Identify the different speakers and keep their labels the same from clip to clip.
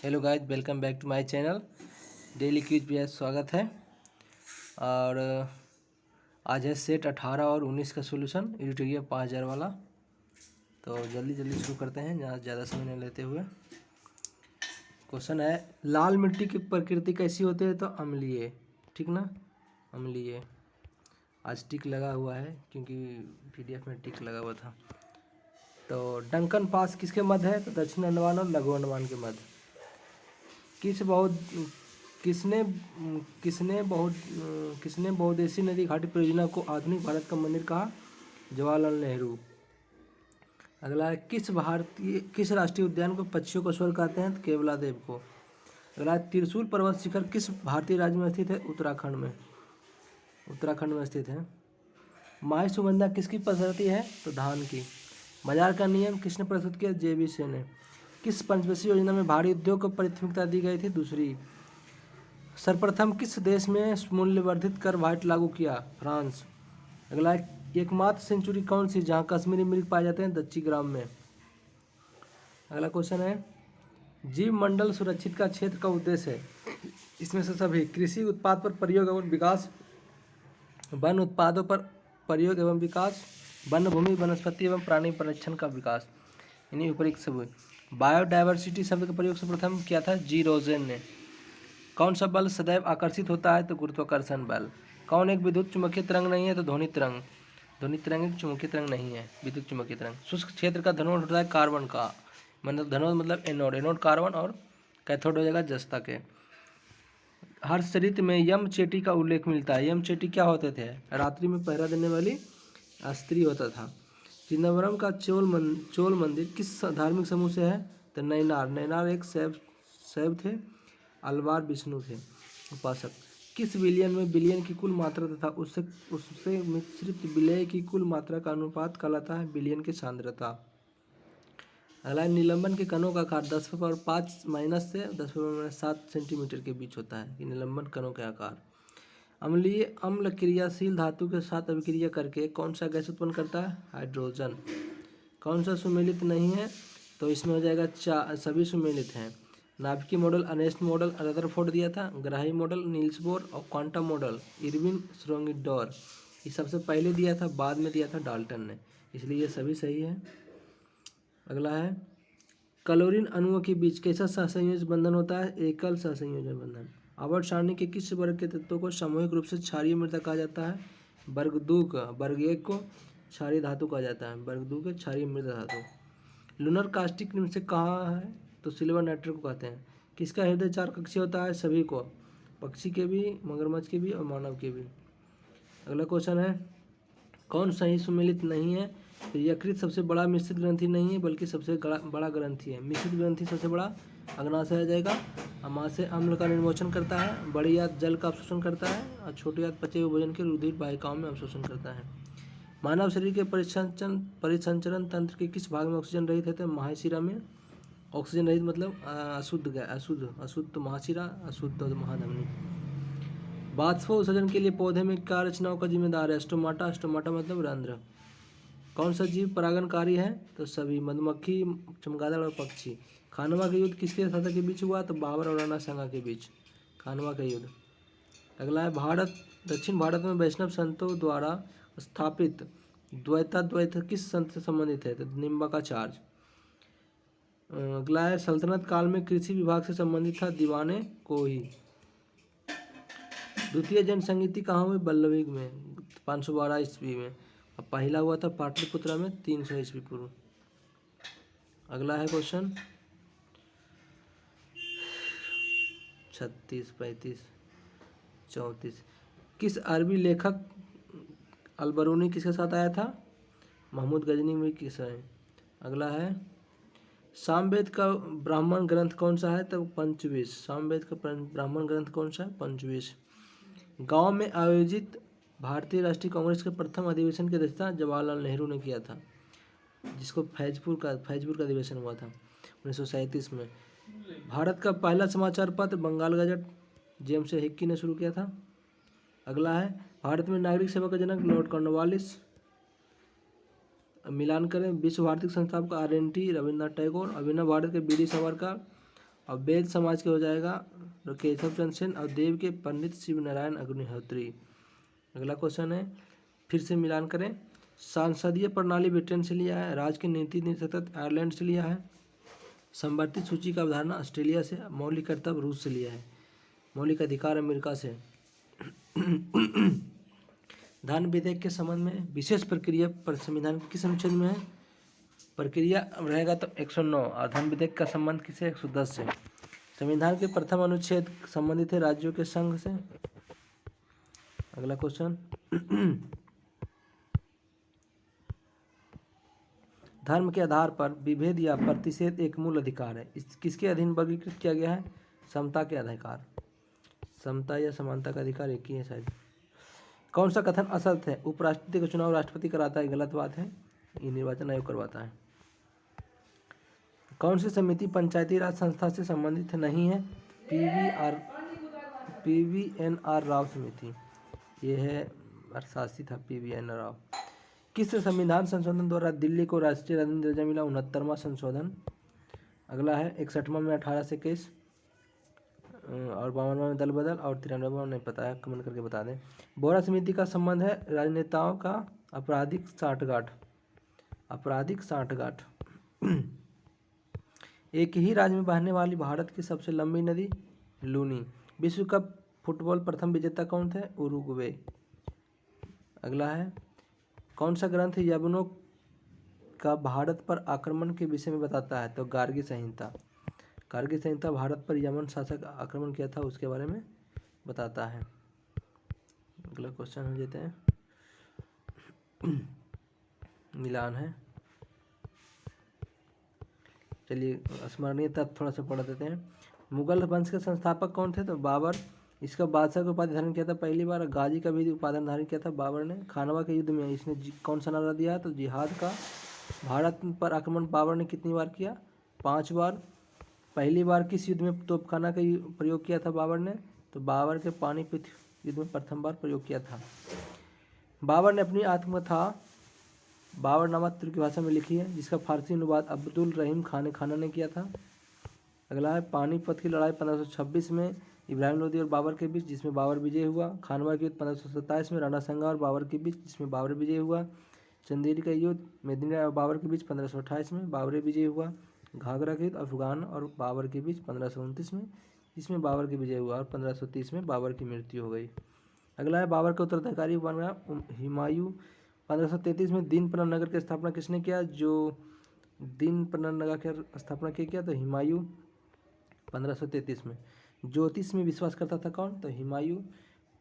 Speaker 1: Hello guys, welcome back to my channel daily quiz पे स्वागत है। और आज है सेट 18 और 19 का सॉल्यूशन यूटिरिया 5000 वाला। तो जल्दी जल्दी शुरू करते हैं ज़्यादा समय नहीं लेते हुए। क्वेश्चन है, लाल मिट्टी की प्रकृति कैसी होती है? तो अम्लीय, ठीक ना, अम्लीय। आज टिक लगा हुआ है क्योंकि PDF में टिक लगा हुआ था। तो डंकन पास किसके मध्य है? तो दक्षिण अंडमान और लघु अंडमान के मध्य। किसने बहुउद्देशीय नदी घाटी परियोजना को आधुनिक भारत का मंदिर कहा? जवाहरलाल नेहरू। अगला है, किस राष्ट्रीय उद्यान को पक्षियों का स्वर्ग कहते हैं? तो केवलादेव को। अगला है, त्रिशूल पर्वत शिखर किस भारतीय राज्य में स्थित है? उत्तराखंड में स्थित है। माही सुगंधा किसकी प्रजाति है? तो धान की। बाजार का नियम किसने प्रस्तुत किया? JB सेन ने। किस पंचवर्षीय योजना में भारी उद्योग को प्राथमिकता दी गई थी? दूसरी। सर्वप्रथम किस देश में मूल्यवर्धित कर वाट लागू किया? फ्रांस। अगला है, एकमात्र सेंचुरी कौन सी जहां कश्मीरी मिल्क पाए जाते हैं? दच्चीग्राम में। अगला क्वेश्चन है, जीव मंडल सुरक्षित का क्षेत्र का उद्देश्य है? इसमें से सभी। कृषि उत्पाद पर प्रयोग एवं विकास, वन उत्पादों पर प्रयोग एवं विकास, वन भूमि वनस्पति एवं प्राणी संरक्षण का विकास, इन्हीं विपरीत सब। बायोडायवर्सिटी शब्द का प्रयोग सर्वप्रथम किया था G. रोजेन ने। कौन सा बल सदैव आकर्षित होता है? तो गुरुत्वाकर्षण बल। कौन एक विद्युत चुम्बकीय तरंग नहीं है? तो ध्वनि तरंग। ध्वनि तरंग एक चुम्बकीय तरंग नहीं है, विद्युत चुम्बकीय तरंग। शुष्क क्षेत्र का धनोड होता है कार्बन का, मतलब धनोड मतलब एनोड, एनोड कार्बन और कैथोड हो जाएगा जस्ता के। हर्षचरित में यम चेटी का उल्लेख मिलता है। यम चेटी क्या होते थे? रात्रि में पहरा देने वाली स्त्री होता था। चिदम्बरम का चोल मंदिर किस धार्मिक समूह से है? तो नैनार। नैनार एक शैव थे, अलवार विष्णु थे उपासक। किस विलयन में बिलियन की कुल मात्रा तथा उससे मिश्रित विलय की कुल मात्रा का अनुपात कहलाता है? बिलियन की सांद्रता। अगला, निलंबन के कणों का आकार 10⁵ से 10⁻7 सेंटीमीटर के बीच होता है कि निलंबन कणों के आकार। अम्लीय अम्ल क्रियाशील धातु के साथ अभिक्रिया करके कौन सा गैस उत्पन्न करता है? हाइड्रोजन। कौन सा सुमेलित नहीं है? तो इसमें हो जाएगा सभी सुमेलित हैं। नाभिकीय मॉडल अर्नेस्ट मॉडल रदरफोर्ड दिया था, ग्राही मॉडल नील्स बोर और क्वांटम मॉडल इरविन श्रोडिंगर ये सबसे पहले दिया था, बाद में दिया था डाल्टन ने, इसलिए ये सभी सही है। अगला है, क्लोरीन अणुओं के बीच कैसा सहसंयोजक बंधन होता है? एकल सहसंयोजक बंधन। आवर्त सारणी के किस वर्ग के तत्वों को सामूहिक रूप से क्षारीय मृदा कहा जाता है? वर्ग 2 का। वर्ग 1 को क्षारीय धातु कहा जाता है, वर्ग 2 के क्षारीय मृदा धातु। लूनर कास्टिक निम्न से कहाँ है? तो सिल्वर नाइट्रेट को कहते हैं। किसका हृदय 4 कक्षीय होता है? सभी को, पक्षी के भी, मगरमच्छ के भी और मानव के भी। अगला क्वेश्चन है, कौन सही सुमेलित नहीं है? तो यकृत सबसे बड़ा मिश्रित ग्रंथि नहीं है बल्कि सबसे बड़ा ग्रंथि है। मिश्रित ग्रंथि सबसे बड़ा अग्नाशय आ जाएगा। अमाशय अम्ल का निर्मोचन करता है, बड़ी आंत जल का अवशोषण करता है और छोटी आंत पचे हुए भोजन के रुधिर वाहिकाओं में अवशोषण करता है। मानव शरीर के परिसंचरण तंत्र के किस भाग में ऑक्सीजन रहित है? तो महाशिरा में। ऑक्सीजन रहित मतलब अशुद्ध तो महाशिरा, अशुद्ध तो महाधमनी। बाष्पोत्सर्जन के लिए पौधे में क्या रचनाओं का जिम्मेदार है? स्टोमाटा। स्टोमाटा मतलब रंध्र। कौन सा जीव परागणकारी है? तो सभी, मधुमक्खी, चमगादड़ और पक्षी। खानवा का युद्ध किसके शासक के बीच हुआ? तो बाबर और राणा सांगा के बीच, खानवा का युद्ध। अगला है, दक्षिण भारत में वैष्णव संतों द्वारा स्थापित द्वैताद्वैत किस संत से संबंधित है? तो निम्बाकाचार्य। अगला है, सल्तनत काल में कृषि विभाग से संबंधित था दीवाने को ही। द्वितीय जनसंगीति कहाँ हुई? बल्लभी में 512 ईस्वी में। अब पहला हुआ था पाटलिपुत्रा में 300 ईस्वी पूर्व। अगला है क्वेश्चन 36, 35, 34। किस अरबी लेखक अलबरूनी किसके साथ आया था? महमूद गजनी में किस है? अगला है, सामवेद का ब्राह्मण ग्रंथ कौन सा है? तो पंचविश। सामवेद का ब्राह्मण ग्रंथ कौन सा है? पंचविश। गांव में आयोजित भारतीय राष्ट्रीय कांग्रेस के प्रथम अधिवेशन की अध्यक्षता जवाहरलाल नेहरू ने किया था, जिसको फैजपुर का अधिवेशन हुआ था 1937 में। भारत का पहला समाचार पत्र बंगाल गजट जेम्स हिक्की ने शुरू किया था। अगला है, भारत में नागरिक सेवा का जनक लॉर्ड कॉर्नवालिस। मिलान करें, विश्व भारती संस्थापक RNT रविन्द्रनाथ टैगोर, अभिनव भारत के BD सावरकर और वेद समाज के हो जाएगा केशव चंद्र सेन, और देव के पंडित शिव नारायण अग्निहोत्री। अगला क्वेश्चन है, फिर से मिलान करें। सांसदीय प्रणाली ब्रिटेन से लिया है, राज्य की नीति निषेधक आयरलैंड से लिया है, संवर्धित सूची का अवधारणा ऑस्ट्रेलिया से, मौलिक कर्तव्य रूस से लिया है, मौलिक अधिकार अमेरिका से। धन विधेयक के संबंध में विशेष प्रक्रिया पर संविधान के किस अनुच्छेद में है? प्रक्रिया रहेगा तो 109, और धन विधेयक का संबंध किसे? 110 से। संविधान के प्रथम अनुच्छेद संबंधित है राज्यों के संघ से। अगला क्वेश्चन, धर्म के आधार पर विभेद या प्रतिषेध एक मूल अधिकार है, इस किसके अधीन वर्गीकृत किया गया है? समता के अधिकार। समता या समानता का अधिकार एक ही है शायद। कौन सा कथन असत्य है? उपराष्ट्रपति का चुनाव राष्ट्रपति कराता है, गलत बात है, ये निर्वाचन आयोग करवाता है। कौन सी समिति पंचायती राज संस्था से संबंधित नहीं है? PVNR राव समिति, ये है अर्थशास्त्री था PVNR राव। किस संविधान संशोधन द्वारा दिल्ली को राष्ट्रीय राजधानी दर्जा मिला? 69वां संशोधन। अगला है 61वां में 18 से केस, और 52वां में दल बदल, और 93वां नहीं पता है, कमेंट करके बता दें। बोरा समिति का संबंध है राजनेताओं का आपराधिक साठगांठ। आपराधिक साठगांठ। एक ही राज्य में बहने वाली भारत की सबसे लंबी नदी लूनी। विश्व कप फुटबॉल प्रथम विजेता कौन थे? उरुग्वे। अगला है, कौन सा ग्रंथ यवनों का भारत पर आक्रमण के विषय में बताता है? तो गार्गी संहिता। गार्गी संहिता भारत पर यमन शासक आक्रमण किया था उसके बारे में बताता है। अगला क्वेश्चन हो जाते हैं, मिलान है। चलिए स्मरणीय तथ्य थोड़ा सा पढ़ देते हैं। मुगल वंश के संस्थापक कौन थे? तो बाबर। इसका बादशाह का उपाधि धारण किया था पहली बार। गाजी का भी उपाधि धारण किया था बाबर ने। खानवा के युद्ध में इसने कौन सा नारा दिया? तो जिहाद का। भारत पर आक्रमण बाबर ने कितनी बार किया? 5 बार। पहली बार किस युद्ध में तोपखाना का प्रयोग किया था बाबर ने? तो बाबर के पानीपत युद्ध में प्रथम बार प्रयोग किया था। बाबर ने अपनी आत्मकथा बाबरनामा तुर्की भाषा में लिखी है, जिसका फारसी अनुवाद अब्दुल रहीम खाना ने किया था। अगला है, पानीपत की लड़ाई 1526 में इब्राहिम लोदी और बाबर के बीच, जिसमें बाबर विजय हुआ। खानवा के युद्ध 1527 में राणा संगा और बाबर के बीच, जिसमें बाबर विजय हुआ। चंदेरी का युद्ध मेदिनी और बाबर के बीच 1528 में, बाबर विजय हुआ। घाघरा के युद्ध अफगान और बाबर के बीच 1529 में, जिसमें बाबर की विजय हुआ, और 1530 में बाबर की मृत्यु हो गई। अगला है, बाबर का उत्तराधिकारी बना हुमायूं। 1533 में दीनपना नगर की स्थापना किसने किया? जो दीनपना नगर की स्थापना किया तो हुमायूं। 1533 में। ज्योतिष में विश्वास करता था कौन? तो हुमायूं।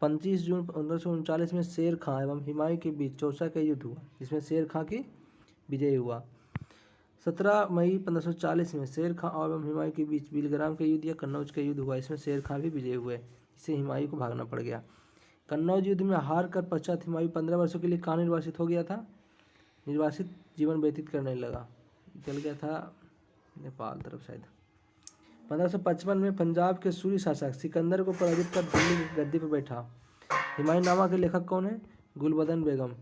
Speaker 1: 25 जून 1539 में शेर खां एवं हुमायूं के बीच चौसा का युद्ध हुआ, जिसमें शेर खां की विजय हुआ। 17 मई 1540 में शेर खां एवं हुमायूं के बीच बिलग्राम का युद्ध या कन्नौज का युद्ध हुआ, इसमें शेर खां भी विजय हुए, इससे हुमायूं को भागना पड़ गया। कन्नौज युद्ध में हार कर पश्चात हुमायूं 15 वर्षों के लिए कहाँ निर्वासित हो गया था? निर्वासित जीवन व्यतीत करने लगा, चल गया था नेपाल तरफ शायद। 1555 में पंजाब के सूरी शासक सिकंदर को पराजित कर दिल्ली की गद्दी पर बैठा। हुमायूंनामा के लेखक कौन है? गुलबदन बेगम।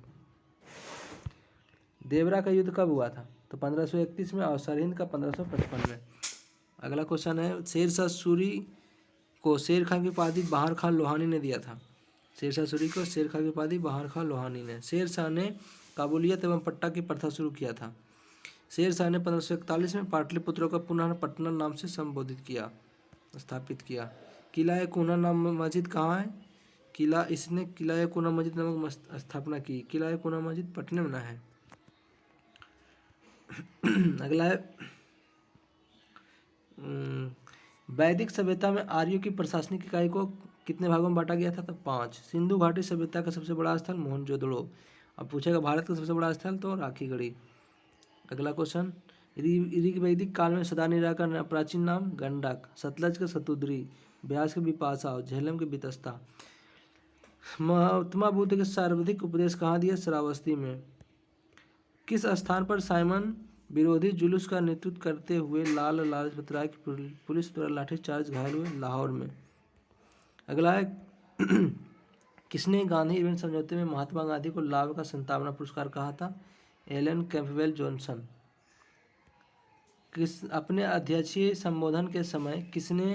Speaker 1: देवरा का युद्ध कब हुआ था? तो 1531 में, और सरहिंद का 1555 में। अगला क्वेश्चन है, शेरशाह सूरी को शेर खां की उपाधि बहार खां लोहानी ने दिया था। शेरशाह सूरी को शेर खां की उपाधि बहार खां लोहानी ने। शेरशाह ने काबुलियत एवं पट्टा की प्रथा शुरू किया था। शेरशाह ने 1541 में पाटलिपुत्र को पुनः पटना नाम से संबोधित किया, स्थापित किया। किला कूना नाम मस्जिद कहाँ है? इसने किला कूना मस्जिद नामक स्थापना की। किला कूना मस्जिद पटने में है। अगला है, वैदिक सभ्यता में आर्यों की प्रशासनिक इकाई को कितने भागों में बांटा गया था? तो 5। सिंधु घाटी सभ्यता का सबसे बड़ा स्थल मोहनजोदड़ो। अब पूछेगा भारत का सबसे बड़ा स्थल, तो राखीगढ़ी। अगला क्वेश्चन, ऋग्वैदिक काल में सदानीरा का प्राचीन नाम? गंडक। सतलज का सतुद्री, ब्यास के बिपाशा और झेलम के बितस्ता। महात्मा बुद्ध के सर्वाधिक उपदेश कहाँ दिए? श्रावस्ती में। किस स्थान पर साइमन विरोधी जुलूस का नेतृत्व करते हुए लाला लाजपत राय की पुलिस द्वारा लाठीचार्ज घायल हुए? लाहौर में। अगला है, किसने गांधी इरविन समझौते में महात्मा गांधी को लाभ का संतावना पुरस्कार कहा था? Alan Campbell Johnson. अपने अध्यक्षीय संबोधन के समय किसने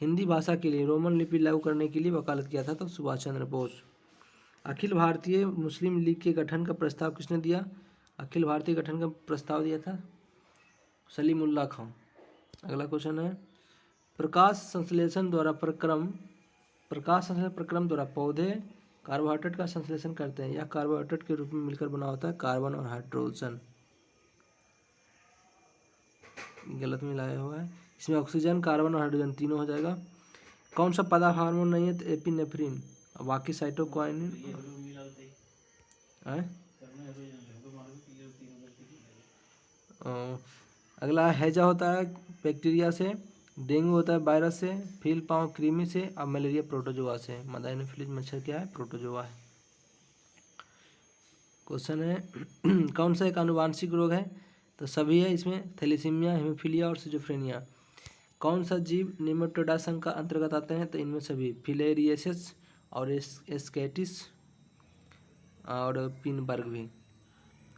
Speaker 1: हिंदी भाषा के लिए रोमन लिपि लागू करने के लिए वकालत किया था? तो सुभाष चंद्र बोस। अखिल भारतीय मुस्लिम लीग के गठन का प्रस्ताव किसने दिया? अखिल भारतीय गठन का प्रस्ताव दिया था सलीमुल्लाह खां। अगला क्वेश्चन है, प्रकाश संश्लेषण प्रक्रम द्वारा पौधे कार्बोहाइड्रेट का संश्लेषण करते हैं। यह कार्बोहाइड्रेट के रूप में मिलकर बना होता है कार्बन और हाइड्रोजन। गलत मिलाया हुआ है, इसमें ऑक्सीजन, कार्बन और हाइड्रोजन तीनों हो जाएगा। कौन सा पदार्थ हार्मोन नहीं है? तो एपिनेफ्रिन। बाकी साइटोकाइनिन है। अगला हैजा होता है बैक्टीरिया से, डेंगू होता है वायरस से, फील पाँव कृमि से और मलेरिया प्रोटोजोआ से। मदा एनोफिलीज मच्छर क्या है? प्रोटोजोआ है। क्वेश्चन है कौन सा एक आनुवांशिक रोग है? तो सभी है इसमें, थैलेसीमिया, हेमोफीलिया और सिजोफ्रेनिया। कौन सा जीव निमेटोडा संघ का अंतर्गत आते हैं? तो इनमें सभी, फिलेरिएसिस और एस्केटिस और पिनबर्ग भी।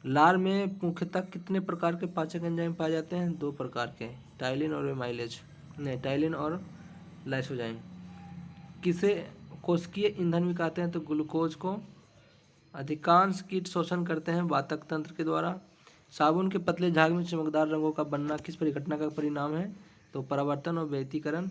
Speaker 1: लार में मुख्यतः कितने प्रकार के पाचक एंजाइम पाए जाते हैं? 2 प्रकार के, टाइलिन और एमाइलेज, नहीं टाइलिन और लाइसोजाइम। किसे कोशिकीय ईंधन भी कहते हैं? तो ग्लूकोज को। अधिकांश कीट शोषण करते हैं वातक तंत्र के द्वारा। साबुन के पतले झाग में चमकदार रंगों का बनना किस परिघटना का परिणाम है? तो परावर्तन और व्यतिकरण।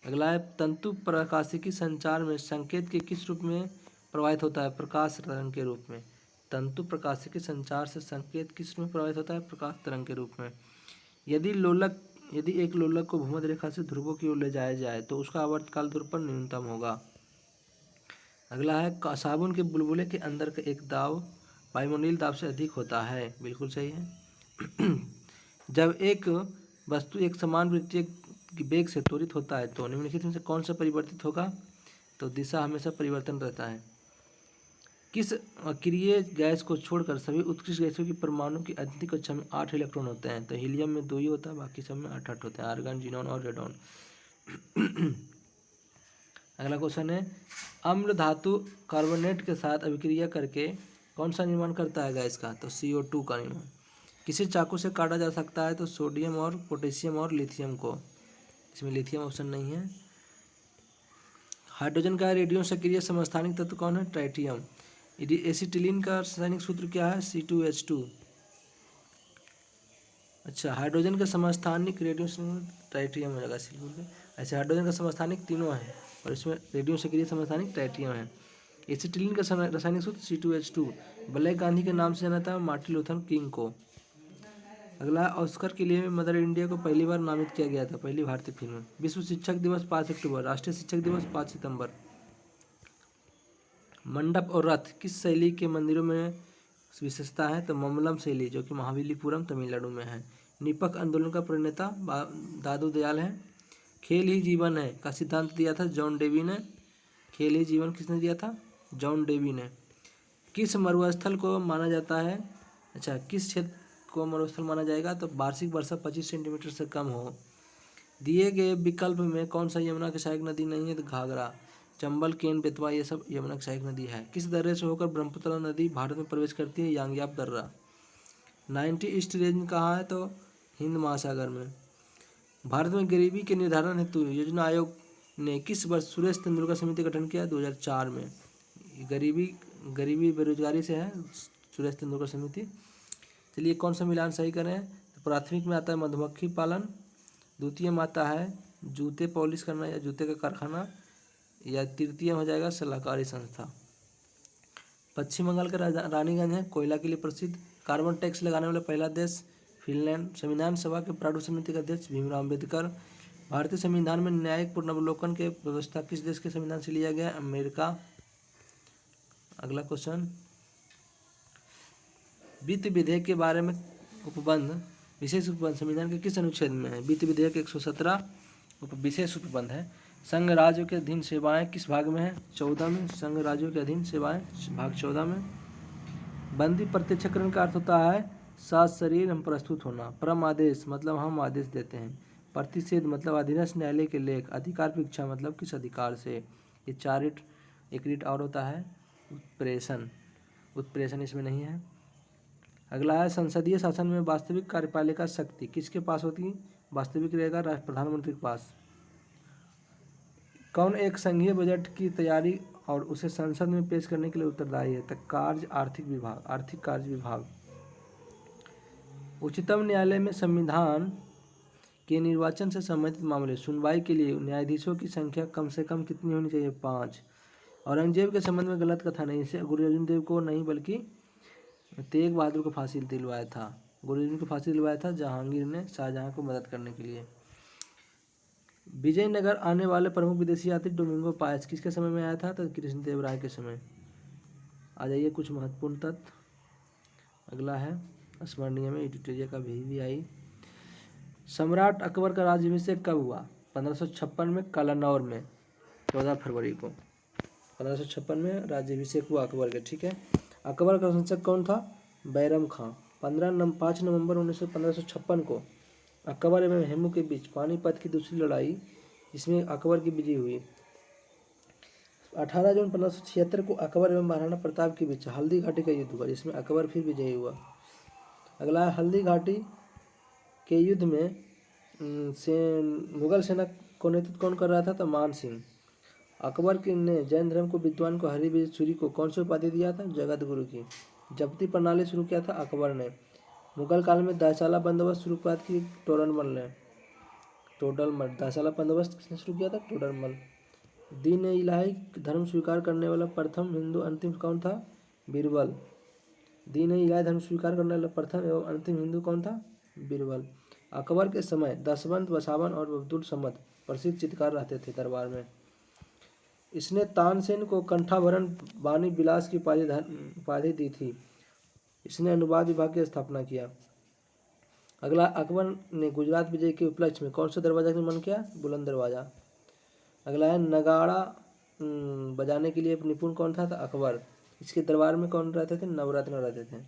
Speaker 1: अगला है, तंतु प्रकाशिकी संचार में संकेत के किस रूप में प्रवाहित होता है? प्रकाश तरंग के रूप में। तंतु प्रकाशिकी संचार से संकेत किस में प्रभावित होता है? प्रकाश तरंग के रूप में। यदि एक लोलक को भूमध्य रेखा से ध्रुवों की ओर ले जाया जाए तो उसका आवर्तकाल ध्रुव पर न्यूनतम होगा। अगला है, साबुन के बुलबुले के अंदर का एक दाब वायुमंडलीय दाब से अधिक होता है। बिल्कुल सही है। जब एक वस्तु एक समान वृत्तीय वेग से त्वरित होता है तो निम्नलिखित में से कौन सा परिवर्तित होगा? तो दिशा हमेशा परिवर्तन रहता है। किस अक्रिय गैस को छोड़कर सभी उत्कृष्ट गैसों की परमाणु की आंतरिक कक्षा में 8 इलेक्ट्रॉन होते हैं? तो हीलियम में 2 ही होता है, बाकी सब में 8 होते हैं, आर्गन, जीनॉन और रेडॉन। अगला क्वेश्चन है, अम्ल धातु कार्बोनेट के साथ अभिक्रिया करके कौन सा निर्माण करता है गैस का? तो CO2 का निर्माण। किसे चाकू से काटा जा सकता है? तो सोडियम और पोटेशियम और लिथियम को। इसमें लिथियम ऑप्शन नहीं है। हाइड्रोजन का रेडियो सक्रिय समस्थानिक तत्व कौन है? ट्राइटियम। एसिटिलीन का रासायनिक सूत्र क्या है? C2H2। अच्छा, हाइड्रोजन का समस्थानिक रेडियो ट्राइटियम हो जाएगा सिल्वर। ऐसे हाइड्रोजन का समस्थानिक तीनों है और इसमें रेडियो सक्रिय समस्थानिक ट्राइटियम है। एसिटिलीन का रासायनिक सूत्र C2H2। ब्लैक गांधी के नाम से जाना था मार्टिन लूथर किंग को। अगला, ऑस्कर के लिए मदर इंडिया को पहली बार नामित किया गया था, पहली भारतीय फिल्म। विश्व शिक्षक दिवस 5 अक्टूबर, राष्ट्रीय शिक्षक दिवस 5 सितंबर। मंडप और रथ किस शैली के मंदिरों में विशेषता है? तो ममलम शैली, जो कि महाबलीपुरम तमिलनाडु में है। निपक आंदोलन का प्रणेता दादू दयाल है। खेल ही जीवन है का सिद्धांत दिया था जॉन डेवी ने। खेल ही जीवन किसने दिया था? जॉन डेवी ने। किस मरुस्थल को माना जाता है? अच्छा, किस क्षेत्र को मरुस्थल माना जाएगा? तो वार्षिक वर्षा 25 सेंटीमीटर से कम हो। दिए गए विकल्प में कौन सा यमुना की सहायक नदी नहीं है? तो घाघरा। चंबल, केन, बेतवा ये सब यमुना की सहायक नदी है। किस दर्रे से होकर ब्रह्मपुत्र नदी भारत में प्रवेश करती है? यांग्याप दर्रा। 90 ईस्ट रेंज कहाँ है? तो हिंद महासागर में। भारत में गरीबी के निर्धारण हेतु योजना आयोग ने किस वर्ष सुरेश तेंदुलकर समिति का गठन किया? 2004 में। गरीबी बेरोजगारी से है सुरेश तेंदुलकर समिति। चलिए, कौन सा मिलान सही करें? तो प्राथमिक में आता है मधुमक्खी पालन, द्वितीय में आता है जूते पॉलिश करना या जूते का कारखाना, या तृतीय हो जाएगा सलाहकारी संस्था। पश्चिम बंगाल का रानीगंज है कोयला के लिए प्रसिद्ध। कार्बन टैक्स लगाने वाला पहला देश फिनलैंड। संविधान सभा के प्रारूप समिति का अध्यक्ष भीमराव अम्बेडकर। भारतीय संविधान में न्यायिक पुनर्वलोकन के व्यवस्था किस देश के संविधान से लिया गया? अमेरिका। अगला क्वेश्चन, वित्त विधेयक के बारे में उपबंध, विशेष उपबंध संविधान के किस अनुच्छेद में है? वित्त विधेयक 117 विशेष उपबंध है। संघ राज्यों के अधीन सेवाएं किस भाग में है? 14 में। संघ राज्यों के अधीन सेवाएं भाग 14 में। बंदी प्रत्यक्षकरण का अर्थ होता है सात शरीर हम प्रस्तुत होना। परम आदेश मतलब हम आदेश देते हैं। प्रतिषेध मतलब अधीनस्थ न्यायालय के लेख। अधिकार परीक्षा मतलब किस अधिकार से। ये 4 रीट, एक रीट और होता है उत्प्रेषण। उत्प्रेषण इसमें नहीं है। अगला है संसदीय शासन में वास्तविक कार्यपालिका शक्ति किसके पास होती है? वास्तविक रहेगा प्रधानमंत्री के पास। कौन एक संघीय बजट की तैयारी और उसे संसद में पेश करने के लिए उत्तरदायी है? तो आर्थिक कार्य विभाग। उच्चतम न्यायालय में संविधान के निर्वाचन से संबंधित मामले सुनवाई के लिए न्यायाधीशों की संख्या कम से कम कितनी होनी चाहिए? 5। औरंगजेब के संबंध में गलत कथा नहीं, इसे गुरु अर्जुन देव को नहीं बल्कि तेग बहादुर को फांसी दिलवाया था। गुरु अर्जुन को फांसी दिलवाया था जहांगीर ने शाहजहां को मदद करने के लिए। विजयनगर आने वाले प्रमुख विदेशी यात्री डोमिंगो पायस किसके समय में आया था? तो कृष्णदेव राय के समय। आ जाइए कुछ महत्वपूर्ण तथ्य। अगला है स्मरणीय में इडिटोरिया का भी आई। सम्राट अकबर का राज्याभिषेक कब हुआ? 1556 में कलानौर में 14 फरवरी को 1556 में राज्याभिषेक हुआ अकबर के। ठीक है। अकबर का शासक कौन था? बैरम खां। 5 नवंबर 1556 को अकबर एवं हेमू के बीच पानीपत की दूसरी लड़ाई जिसमें अकबर की विजय हुई। 18 जून 1576 को अकबर एवं महाराणा प्रताप के बीच हल्दी घाटी का युद्ध हुआ जिसमें अकबर फिर विजयी हुआ। अगला है हल्दी घाटी के युद्ध में मुगल सेना को नेतृत्व कौन कर रहा था? तो मान सिंह। अकबर ने जैन धर्म को विद्वान को हरिविजय सूरी को कौन सी उपाधि दिया था? जगत गुरु की। जब्ती प्रणाली शुरू किया था अकबर ने। मुगल काल में दायशाला बंदोबस्त शुरू किया की टोडरमल ने? टोडरमल। दायशाला बंदोबस्त किसने शुरू किया था? टोडरमल। दीन इलाही धर्म स्वीकार करने वाला प्रथम हिंदू अंतिम कौन था? बीरबल। दीन इलाही धर्म स्वीकार करने वाला प्रथम एवं अंतिम हिंदू कौन था? बीरबल। अकबर के समय दशवंत बसावन और अब्दुल समद प्रसिद्ध चित्रकार रहते थे दरबार में। इसने तानसेन को कंठाभरण वाणी विलास की उपाधि दी थी। इसने अनुवाद विभाग की स्थापना किया। अगला अकबर ने गुजरात विजय के उपलक्ष्य में कौन सा दरवाजा का निर्माण किया? बुलंद दरवाजा। अगला है नगाड़ा बजाने के लिए निपुण कौन था? अकबर। इसके दरबार में कौन रहते थे? नवरत्न रहते थे।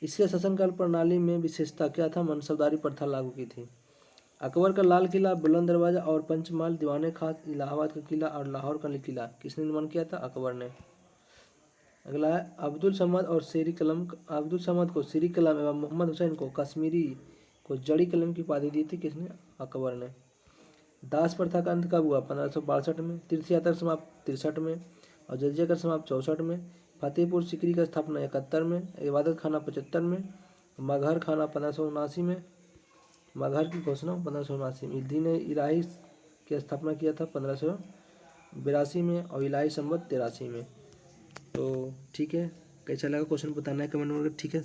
Speaker 1: इसके शासनकाल प्रणाली में विशेषता क्या था? मनसबदारी प्रथा लागू की थी। अकबर का लाल किला, बुलंद दरवाजा और पंचमहल, दीवाने खास, इलाहाबाद का किला और लाहौर का किला किसने निर्माण किया था? अकबर ने। अगला है अब्दुल समद को सीरी कलम एवं मोहम्मद हुसैन को कश्मीरी को जड़ी कलम की उपाधि दी थी किसने? अकबर ने। दास प्रथा का अंत कब हुआ? 1562 में। तीर्थ यात्रा समाप्त 63 में और जजिया का समाप्त 64 में। फतेहपुर सीकरी का स्थापना 71 में। इबादत खाना 75 में। मगहर खाना 1579 में। मगहर की घोषणा 1579 में। दीन इलाही की स्थापना किया था 1582 में और इलाही संवत 83 में। तो ठीक है, कैसा लगा क्वेश्चन बताना है कमेंट में। ठीक है।